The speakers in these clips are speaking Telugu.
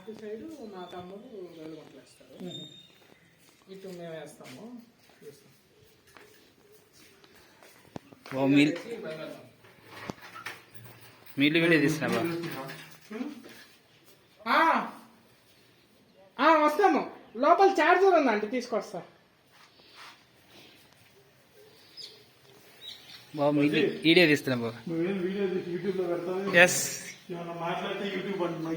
అటు సైడు మా తమ్ముడు వేలుగొంటలు వేస్తారు, ఇటు మేము వేస్తాము. మీళ్ళు వీడియో తీసినావా? వస్తాము. లోపల చార్జర్ ఉందండి, తీసుకొస్తా. బాబు వీడియో తీస్తున్నా బాబు. ఎస్ మాట్లాడితే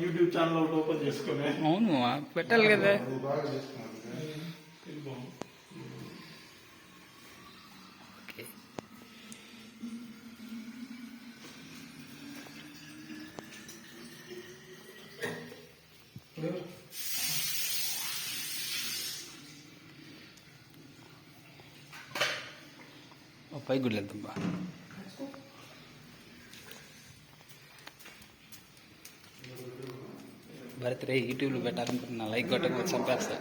యూట్యూబ్ ఛానల్ ఒకటి ఓపెన్ చేసుకునే. అవును పెట్టాలి కదా. పై గుడి వెళ్తాం బా. భరత్ రే యూట్యూబ్లో పెట్టాలనుకుంటున్నా, లైక్ కొట్టకపోతే చంపేస్తా.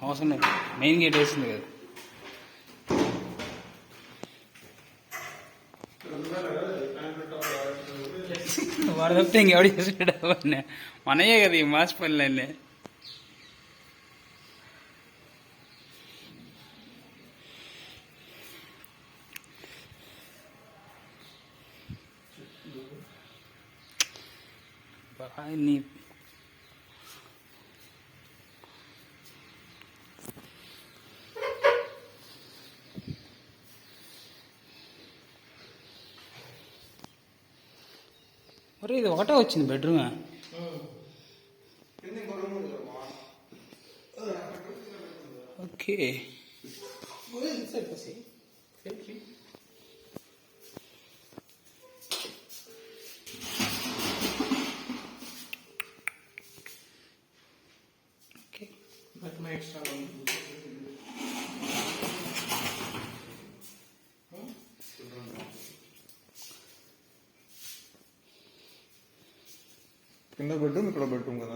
అవసరం లేదు, మెయిన్ గేట్ వేసింది కదా. వాడు తప్పితే ఇంకెవడు చేసాడు అవన్నీ, మనయే కదా ఈ మాస్ పనులన్నీ. నీ మరి ఇది ఒకటే వచ్చింది బెడ్రూమ్. ఓకే ఎక్స్ట్రా కింద బెడ్రూమ్, ఇక్కడ బెడ్రూమ్ కదా.